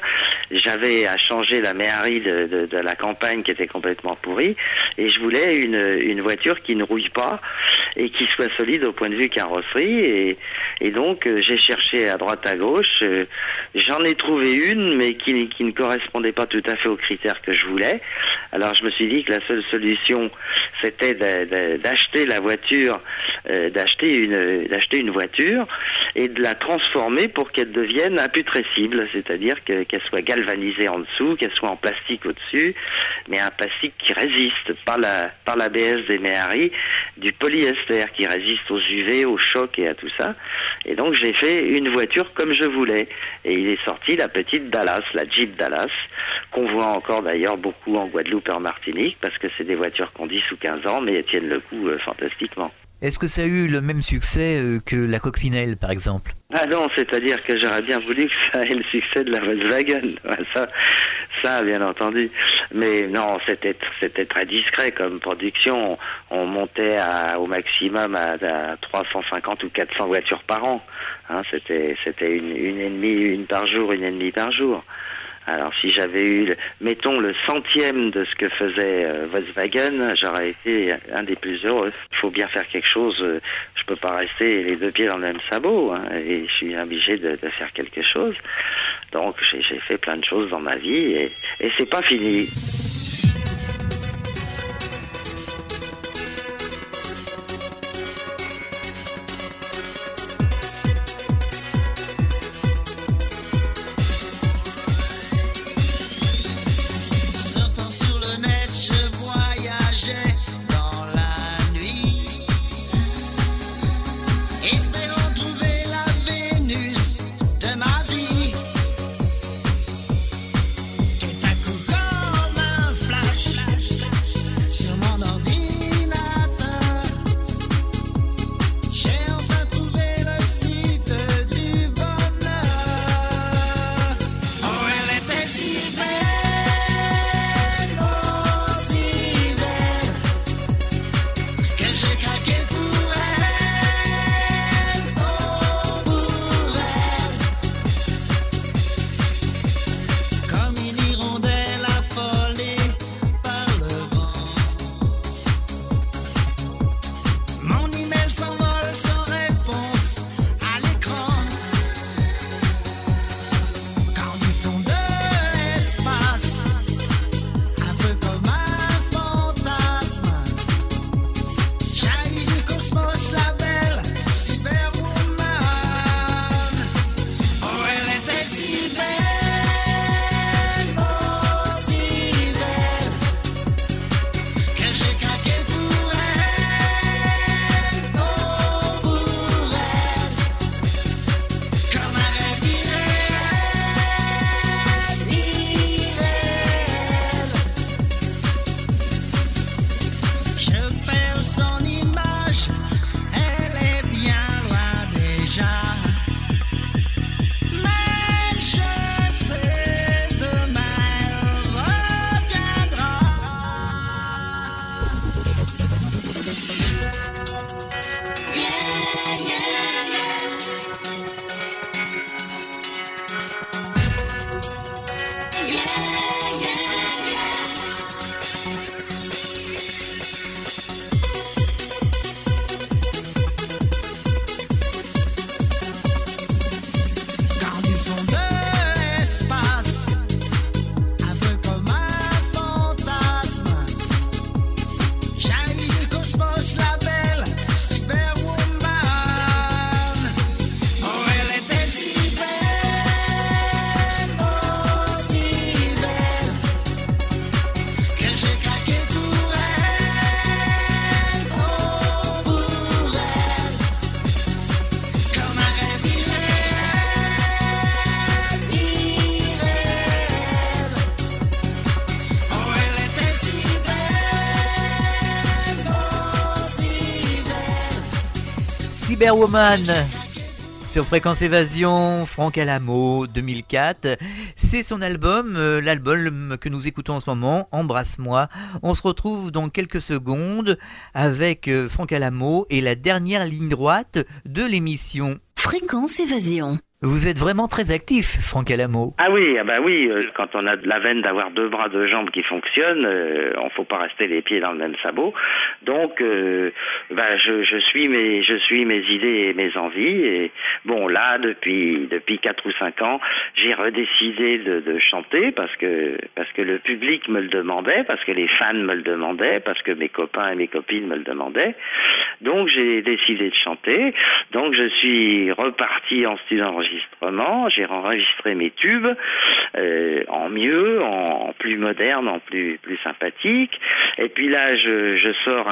J'avais à changer la Méhari de la campagne qui était complètement pourrie. Et je voulais une voiture qui ne rouille pas et qui soit solide au point de vue carrosserie. Et donc, j'ai cherché à droite, à gauche. J'en ai trouvé une, mais qui ne correspondait pas tout à fait aux critères que je voulais. Alors, je me suis dit que la seule solution, c'était d'acheter la voiture, d'acheter une voiture et de la transformer pour qu'elle devienne imputrescible, c'est-à-dire qu'elle soit galvanisée en dessous, qu'elle soit en plastique au-dessus, mais un plastique qui résiste, par l'ABS des Méhari, du polyester qui résiste aux UV, aux chocs et à tout ça. Et donc j'ai fait une voiture comme je voulais. Et il est sorti la petite Dallas, la Jeep Dallas, qu'on voit encore d'ailleurs beaucoup en Guadeloupe et en Martinique, parce que c'est des voitures qui ont 10 ou 15 ans, mais elles tiennent le coup fantastiquement. Est-ce que ça a eu le même succès que la Coccinelle, par exemple? Ah non, c'est-à-dire que j'aurais bien voulu que ça ait le succès de la Volkswagen. Ça, bien entendu. Mais non, c'était très discret comme production. On montait au maximum à 350 ou 400 voitures par an. Hein, c'était une par jour. Alors si j'avais eu, mettons, le centième de ce que faisait Volkswagen, j'aurais été un des plus heureux. Il faut bien faire quelque chose. Je peux pas rester les deux pieds dans le même sabot. Hein, et je suis obligé de faire quelque chose. Donc j'ai fait plein de choses dans ma vie et c'est pas fini. Tout à coup, comme Cyberwoman sur Fréquence Évasion, Franck Alamo, 2004. C'est son album, l'album que nous écoutons en ce moment, Embrasse-moi. On se retrouve dans quelques secondes avec Franck Alamo et la dernière ligne droite de l'émission. Fréquence Évasion. Vous êtes vraiment très actif, Franck Alamo. Ah oui, quand on a de la veine d'avoir 2 bras, 2 jambes qui fonctionnent, on faut pas rester les pieds dans le même sabot. Donc, je suis mes idées et mes envies. Et bon, là, depuis 4 ou 5 ans, j'ai redécidé de chanter parce que le public me le demandait, parce que les fans me le demandaient, parce que mes copains et mes copines me le demandaient. Donc, j'ai décidé de chanter. Donc, je suis reparti en studio d'enregistrement. J'ai enregistré mes tubes en mieux, en plus moderne, en plus sympathique. Et puis là, je sors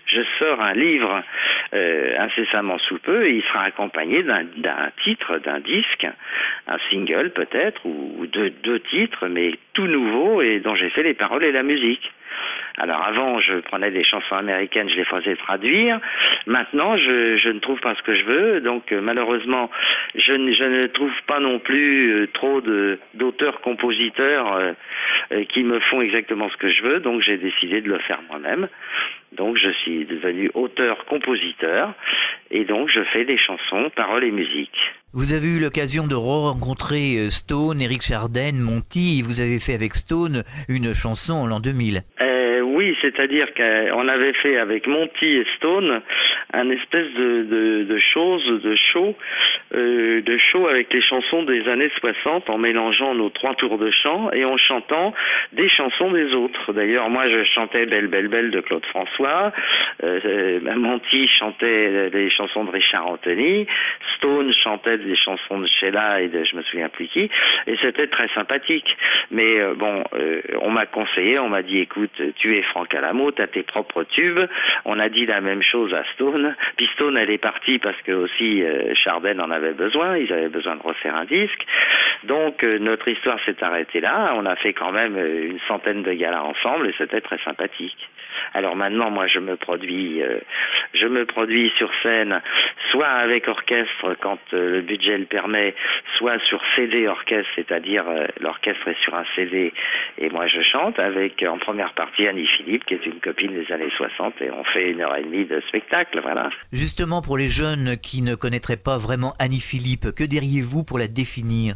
je sors un livre incessamment sous peu, et il sera accompagné d'un titre, d'un disque, un single peut-être, ou deux titres, mais tout nouveau et dont j'ai fait les paroles et la musique. Alors avant, je prenais des chansons américaines, je les faisais traduire. Maintenant, je ne trouve pas ce que je veux, donc malheureusement, je ne trouve pas non plus trop d'auteurs-compositeurs qui me font exactement ce que je veux, donc j'ai décidé de le faire moi-même. Donc je suis devenu auteur-compositeur, et donc je fais des chansons, paroles et musique. Vous avez eu l'occasion de rencontrer Stone, Eric Chardin, Monty. Vous avez fait avec Stone une chanson en l'an 2000. Oui, c'est-à-dire qu'on avait fait avec Monty et Stone un espèce de show avec les chansons des années 60, en mélangeant nos 3 tours de chant et en chantant des chansons des autres. D'ailleurs, moi, je chantais Belle, Belle, Belle de Claude François, Monty chantait des chansons de Richard Anthony, Stone chantait des chansons de Sheila et de je me souviens plus qui, et c'était très sympathique. Mais on m'a conseillé, on m'a dit, écoute, tu es Franck Alamo, t'as tes propres tubes. On a dit la même chose à Stone. Puis Stone, elle est partie parce que aussi Chardin en avait besoin. Ils avaient besoin de refaire un disque. Donc notre histoire s'est arrêtée là. On a fait quand même une centaine de galas ensemble et c'était très sympathique. Alors maintenant, moi, je me produis sur scène, soit avec orchestre quand le budget le permet, soit sur CD orchestre, c'est-à-dire l'orchestre est sur un CD et moi je chante avec en première partie Annie Philippe, qui est une copine des années 60, et on fait 1h30 de spectacle, voilà. Justement, pour les jeunes qui ne connaîtraient pas vraiment Annie Philippe, que diriez-vous pour la définir?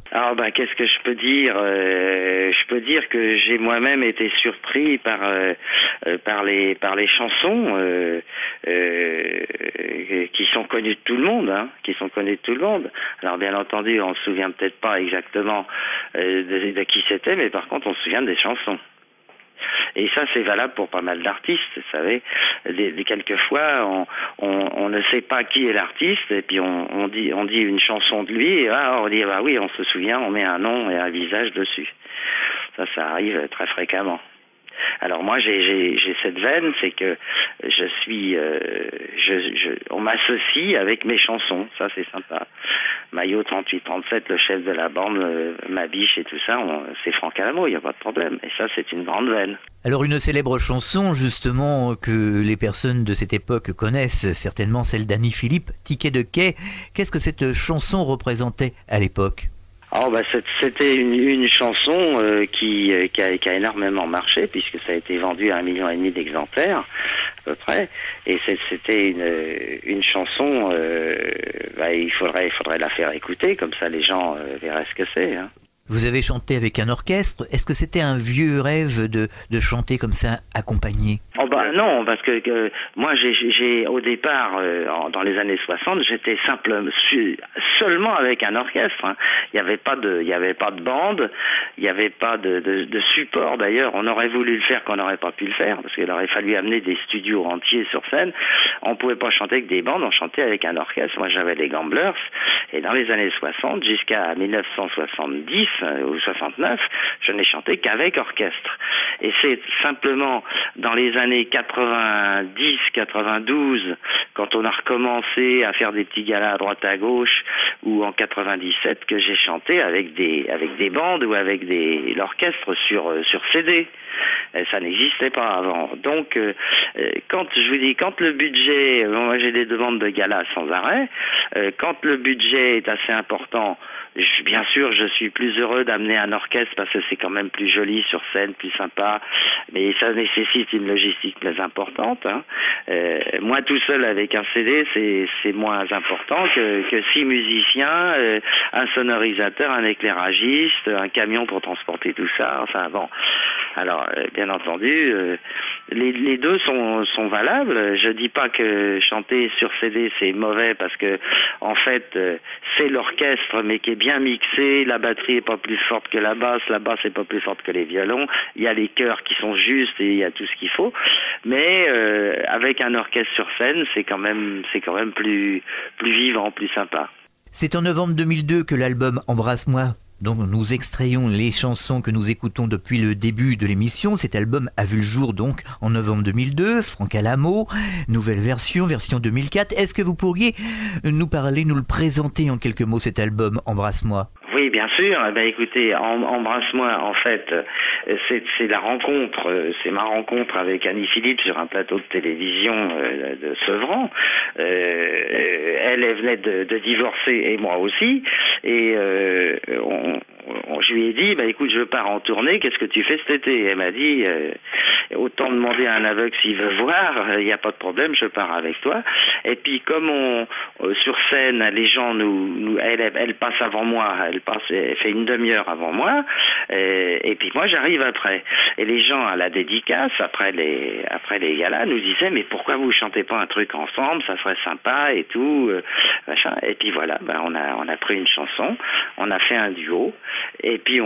Qu'est-ce que je peux dire? Je peux dire que j'ai moi-même été surpris par les chansons qui sont connues de tout le monde, Alors bien entendu, on se souvient peut-être pas exactement de qui c'était, mais par contre on se souvient des chansons. Et ça, c'est valable pour pas mal d'artistes, vous savez. Quelquefois, on ne sait pas qui est l'artiste, et puis on dit une chanson de lui, et on dit, oui, on se souvient, on met un nom et un visage dessus. Ça arrive très fréquemment. Alors moi, j'ai cette veine, c'est que on m'associe avec mes chansons, ça c'est sympa. Maillot 38-37, le chef de la bande, ma biche et tout ça, c'est Franck Alamo, il n'y a pas de problème. Et ça, c'est une grande veine. Alors une célèbre chanson, justement, que les personnes de cette époque connaissent, certainement celle d'Annie Philippe, Ticket de quai. Qu'est-ce que cette chanson représentait à l'époque ? C'était une chanson qui a énormément marché, puisque ça a été vendu à 1,5 million d'exemplaires à peu près, et c'était une chanson, il faudrait la faire écouter, comme ça les gens verraient ce que c'est, hein. Vous avez chanté avec un orchestre. Est-ce que c'était un vieux rêve de chanter comme ça, accompagné ? Non, parce que moi, j'ai au départ, dans les années 60, j'étais seulement avec un orchestre, hein. Il n'y avait pas de bande, il n'y avait pas de support. D'ailleurs, on aurait voulu le faire qu'on n'aurait pas pu le faire, parce qu'il aurait fallu amener des studios entiers sur scène. On pouvait pas chanter avec des bandes, on chantait avec un orchestre. Moi, j'avais les Gamblers, et dans les années 60, jusqu'à 1970 ou 69, je n'ai chanté qu'avec orchestre. Et c'est simplement dans les années 90, 92, quand on a recommencé à faire des petits galas à droite à gauche, ou en 97, que j'ai chanté avec des bandes ou avec l'orchestre sur CD. Ça n'existait pas avant. Donc, quand le budget, moi j'ai des demandes de galas sans arrêt, quand le budget est assez important, bien sûr, je suis plus heureux d'amener un orchestre parce que c'est quand même plus joli sur scène, plus sympa, mais ça nécessite une logistique plus importante. Hein. Moi, tout seul avec un CD, c'est moins important que 6 musiciens, un sonorisateur, un éclairagiste, un camion pour transporter tout ça. Enfin bon, alors bien entendu, les deux sont valables. Je dis pas que chanter sur CD c'est mauvais parce que en fait c'est l'orchestre mais qui est bien mixé, la batterie est pas plus forte que la basse est pas plus forte que les violons, il y a les chœurs qui sont justes et il y a tout ce qu'il faut, mais avec un orchestre sur scène c'est quand même plus vivant, plus sympa. C'est en novembre 2002 que l'album Embrasse-moi, dont nous extrayons les chansons que nous écoutons depuis le début de l'émission. Cet album a vu le jour donc en novembre 2002, Franck Alamo, nouvelle version 2004. Est-ce que vous pourriez nous le présenter en quelques mots, cet album Embrasse-moi ? Oui, bien sûr. Écoutez, Embrasse-moi, en fait, c'est la rencontre, c'est ma rencontre avec Annie Philippe sur un plateau de télévision de Sevran. Elle venait de divorcer et moi aussi, et je lui ai dit, écoute, je pars en tournée, qu'est-ce que tu fais cet été ? Elle m'a dit, autant demander à un aveugle s'il veut voir, il n'y a pas de problème, je pars avec toi. Et puis comme sur scène, les gens elle passe avant moi, elle fait une demi-heure avant moi, et puis moi j'arrive après. Et les gens à la dédicace, après les galas, nous disaient, mais pourquoi vous chantez pas un truc ensemble, ça serait sympa et tout, machin. Et puis voilà, on a pris une chanson, on a fait un duo, et puis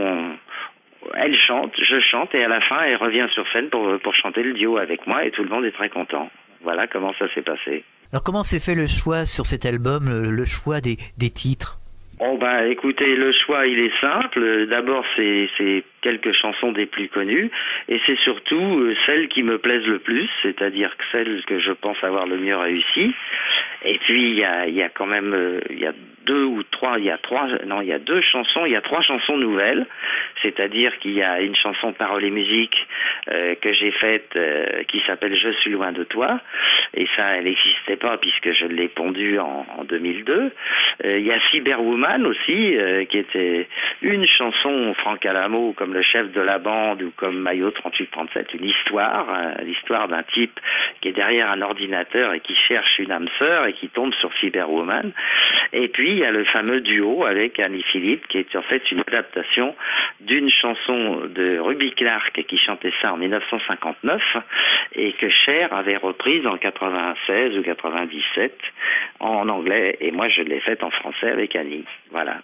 elle chante, je chante, et à la fin elle revient sur scène pour chanter le duo avec moi, et tout le monde est très content. Voilà comment ça s'est passé. Alors comment s'est fait le choix sur cet album, le choix des titres ? Écoutez, le choix il est simple. D'abord c'est quelques chansons des plus connues, et c'est surtout celles qui me plaisent le plus, c'est-à-dire celles que je pense avoir le mieux réussi. Et puis il y a quand même il y a trois chansons nouvelles, c'est-à-dire qu'il y a une chanson paroles et musique que j'ai faite qui s'appelle Je suis loin de toi, et ça elle n'existait pas puisque je l'ai pondue en 2002. Il y a Cyberwoman aussi qui était une chanson Franck Alamo comme le chef de la bande ou comme Maillot 38-37, l'histoire d'un type qui est derrière un ordinateur et qui cherche une âme sœur et qui tombe sur Cyberwoman. Et puis il y a le fameux duo avec Annie Philippe qui est en fait une adaptation d'une chanson de Ruby Clark qui chantait ça en 1959 et que Cher avait reprise en 96 ou 97 en anglais, et moi je l'ai faite en français avec Annie. Voilà.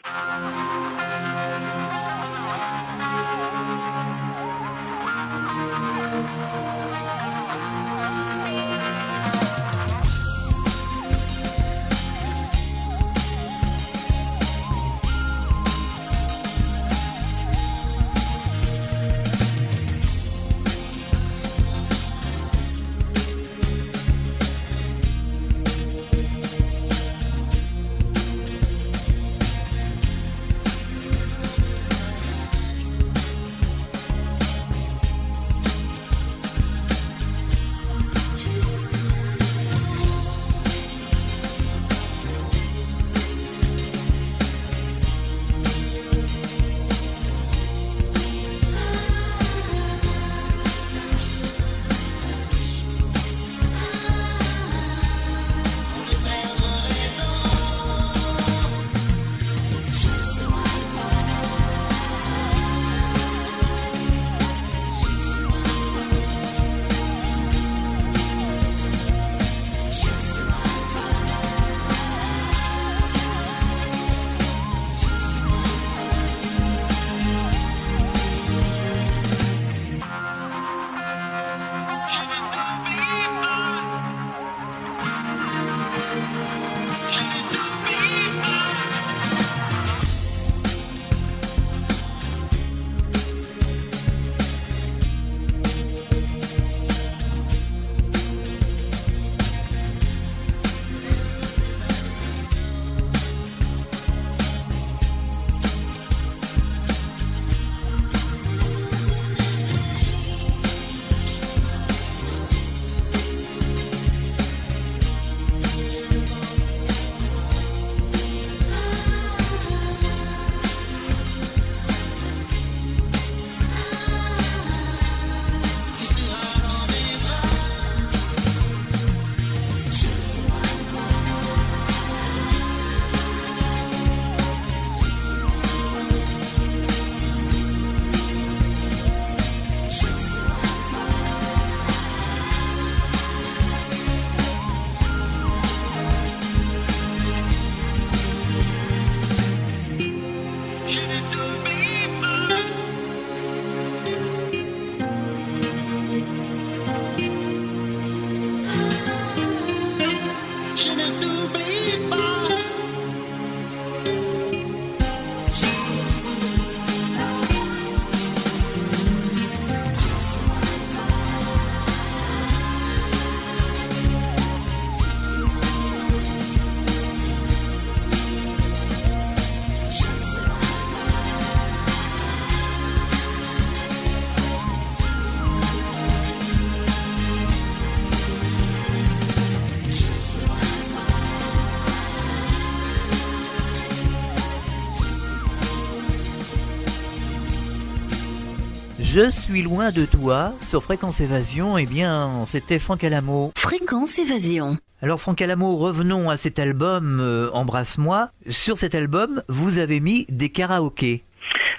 Je suis loin de toi sur Fréquence Évasion. Eh bien, c'était Franck Alamo. Fréquence Évasion. Alors Franck Alamo, revenons à cet album Embrasse-moi. Sur cet album, vous avez mis des karaokés.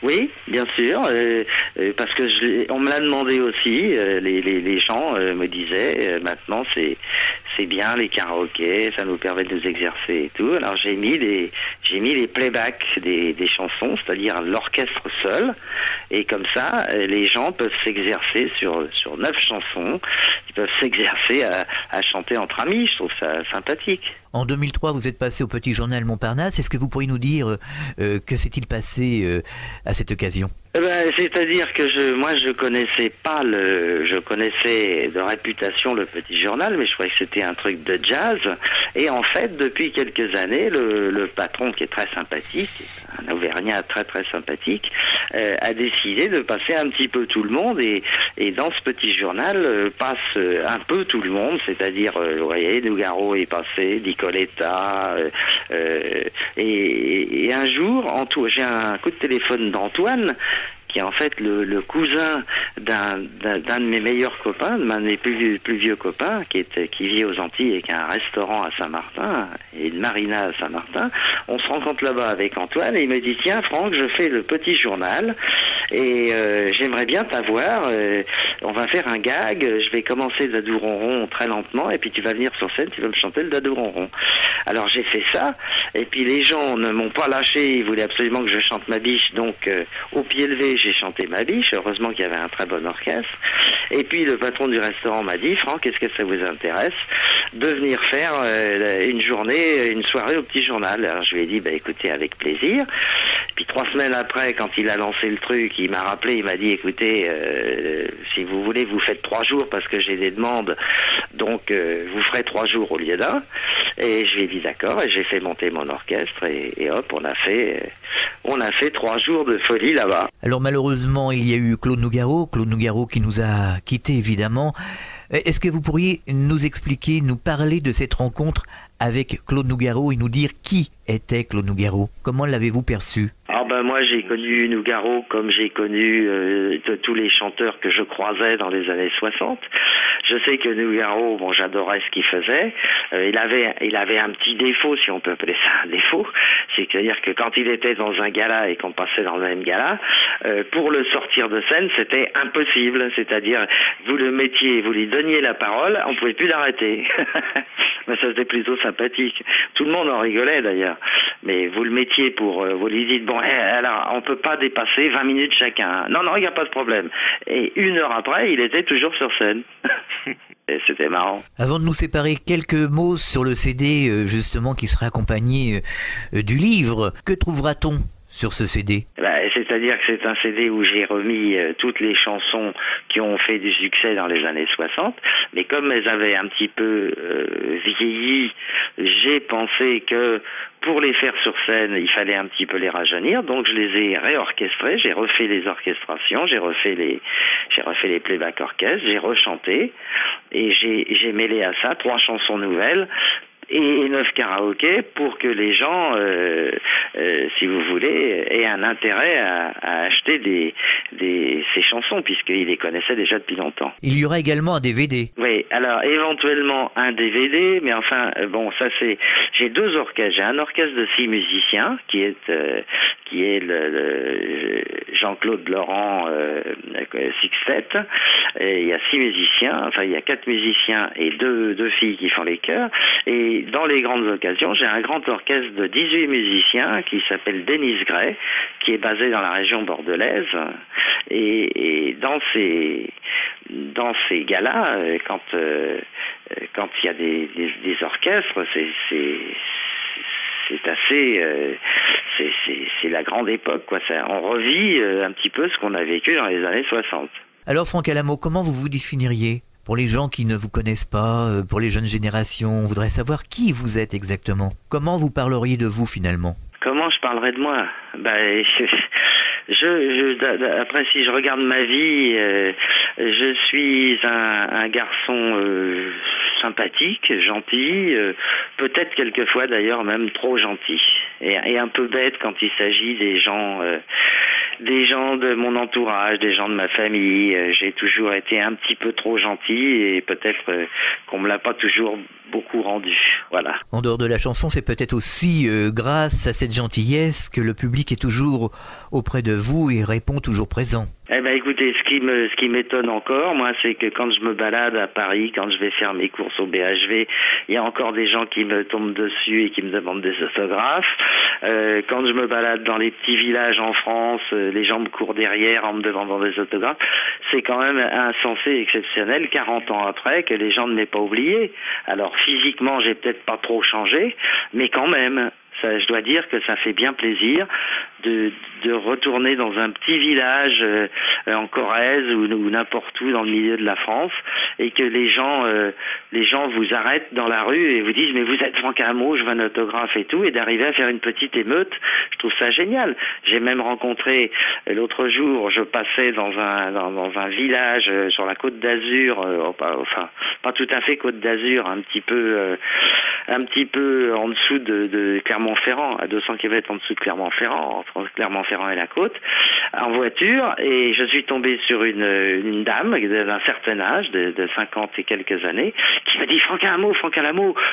Oui, bien sûr, parce que on me l'a demandé aussi. Les gens me disaient maintenant c'est bien les karaokés, ça nous permet de nous exercer et tout. Alors j'ai mis les playbacks des chansons, c'est-à-dire l'orchestre seul, et comme ça les gens peuvent s'exercer sur 9 chansons. Ils peuvent s'exercer à chanter entre amis. Je trouve ça sympathique. En 2003, vous êtes passé au Petit Journal Montparnasse. Est-ce que vous pourriez nous dire que s'est-il passé à cette occasion ? C'est-à-dire que je connaissais pas je connaissais de réputation le Petit Journal, mais je croyais que c'était un truc de jazz. Et en fait, depuis quelques années, le patron, qui est très sympathique, un Auvergnat très très sympathique, a décidé de passer un petit peu tout le monde. Et dans ce Petit Journal passe un peu tout le monde, c'est-à-dire, vous voyez, Nougaro est passé, Nicoletta, et un jour, j'ai un coup de téléphone d'Antoine, qui est en fait le cousin d'un de mes meilleurs copains, d'un de mes plus vieux copains, qui vit aux Antilles et qui a un restaurant à Saint-Martin et une marina à Saint-Martin. On se rencontre là-bas avec Antoine et il me dit: tiens Franck, je fais le Petit Journal et j'aimerais bien t'avoir. On va faire un gag. Je vais commencer le Dadou Ronron très lentement et puis tu vas venir sur scène, tu vas me chanter le Dadou Ronron. Alors j'ai fait ça et puis les gens ne m'ont pas lâché. Ils voulaient absolument que je chante ma biche, donc au pied levé j'ai chanté ma biche. Heureusement qu'il y avait un très bon orchestre. Et puis le patron du restaurant m'a dit: Franck, est-ce que ça vous intéresse de venir faire une soirée au Petit Journal? Alors je lui ai dit: écoutez, avec plaisir. Puis 3 semaines après, quand il a lancé le truc, il m'a rappelé, il m'a dit: écoutez, si vous voulez, vous faites 3 jours parce que j'ai des demandes, donc vous ferez 3 jours au lieu d'un. Et je lui ai dit d'accord, et j'ai fait monter mon orchestre et hop, on a fait 3 jours de folie là-bas. Alors malheureusement, il y a eu Claude Nougaro qui nous a quittés évidemment. Est-ce que vous pourriez nous expliquer, nous parler de cette rencontre avec Claude Nougaro et nous dire qui était Claude Nougaro? Comment l'avez-vous perçu? Moi j'ai connu Nougaro comme j'ai connu tous les chanteurs que je croisais dans les années 60. Je sais que Nougaro, j'adorais ce qu'il faisait. Il avait un petit défaut, si on peut appeler ça un défaut, c'est-à-dire que quand il était dans un gala et qu'on passait dans le même gala, pour le sortir de scène, c'était impossible. C'est-à-dire, vous le mettiez, vous lui donniez la parole, on pouvait plus l'arrêter. Mais ça c'était plutôt sympathique. Tout le monde en rigolait d'ailleurs. Mais vous le mettiez vous lui dites: alors on peut pas dépasser 20 minutes chacun. Non, il n'y a pas de problème. Et 1 heure après, il était toujours sur scène. Et c'était marrant. Avant de nous séparer, quelques mots sur le CD justement qui sera accompagné du livre. Que trouvera-t-on sur ce CD? C'est-à-dire que c'est un CD où j'ai remis toutes les chansons qui ont fait du succès dans les années 60, mais comme elles avaient un petit peu vieilli, j'ai pensé que pour les faire sur scène, il fallait un petit peu les rajeunir, donc je les ai réorchestrés, j'ai refait les orchestrations, j'ai refait les playback orchestres, j'ai rechanté, et j'ai mêlé à ça 3 chansons nouvelles et 9 karaokés pour que les gens, si vous voulez, aient un intérêt à acheter ces chansons, puisqu'ils les connaissaient déjà depuis longtemps. Il y aura également un DVD. Oui, alors éventuellement un DVD, mais enfin, ça c'est... J'ai 2 orchestres. J'ai un orchestre de 6 musiciens, qui est le Jean-Claude Laurent Sixtet. Et il y a 6 musiciens, il y a 4 musiciens et 2 filles qui font les chœurs. Et dans les grandes occasions, j'ai un grand orchestre de 18 musiciens qui s'appelle Dennis Gray, qui est basé dans la région bordelaise. Et dans ces galas, quand il y a des orchestres, c'est assez... c'est la grande époque, quoi. On revit un petit peu ce qu'on a vécu dans les années 60. Alors Franck Alamo, comment vous vous définiriez? Pour les gens qui ne vous connaissent pas, pour les jeunes générations, on voudrait savoir qui vous êtes exactement. Comment vous parleriez de vous finalement? Comment je parlerais de moi? Après, si je regarde ma vie, je suis un garçon sympathique, gentil, peut-être quelquefois d'ailleurs même trop gentil, et un peu bête quand il s'agit des gens des gens de mon entourage, des gens de ma famille. J'ai toujours été un petit peu trop gentil et peut-être qu'on me l'a pas toujours beaucoup rendu. Voilà. En dehors de la chanson, c'est peut-être aussi grâce à cette gentillesse que le public est toujours auprès de vous et répond toujours présent. Eh ben écoutez, ce qui m'étonne encore, moi, c'est que quand je me balade à Paris, quand je vais faire mes courses au BHV, il y a encore des gens qui me tombent dessus et qui me demandent des autographes. Quand je me balade dans les petits villages en France, les gens me courent derrière en me demandant des autographes. C'est quand même insensé, exceptionnel, 40 ans après, que les gens ne m'aient pas oublié. Alors physiquement, j'ai peut-être pas trop changé, mais quand même. Ça, je dois dire que ça fait bien plaisir de retourner dans un petit village en Corrèze ou n'importe où dans le milieu de la France et que les gens vous arrêtent dans la rue et vous disent mais vous êtes Franck Hameau, je veux un autographe et tout, et d'arriver à faire une petite émeute, je trouve ça génial. J'ai même rencontré l'autre jour, je passais dans un village sur la Côte d'Azur, enfin pas tout à fait Côte d'Azur, un petit peu en dessous de Clermont-Ferrand, à 200 km en dessous de Clermont-Ferrand, entre Clermont-Ferrand et la côte, en voiture, et je suis tombé sur une dame d'un certain âge, de 50 et quelques années, qui m'a dit Franck Hameau,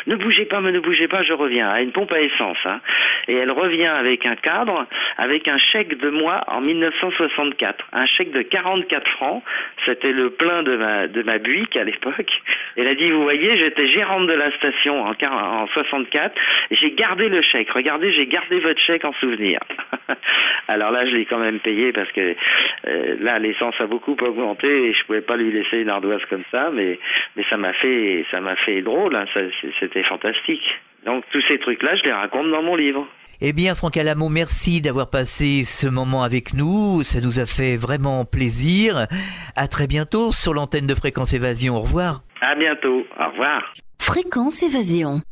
ne bougez pas, je reviens, à une pompe à essence, hein. Et elle revient avec un cadre, avec un chèque de moi en 1964, un chèque de 44 francs, c'était le plein de ma Buick à l'époque. Elle a dit, vous voyez, j'étais gérante de la station en 64, et j'ai gardé le chèque, regardez, j'ai gardé votre chèque en souvenir. Alors là, je l'ai quand même payé parce que là, l'essence a beaucoup augmenté et je pouvais pas lui laisser une ardoise comme ça, mais ça m'a fait drôle, hein, c'était fantastique. Donc tous ces trucs-là, je les raconte dans mon livre. Eh bien, Franck Hameau, merci d'avoir passé ce moment avec nous. Ça nous a fait vraiment plaisir. À très bientôt sur l'antenne de Fréquence Évasion. Au revoir. À bientôt. Au revoir. Fréquence Évasion.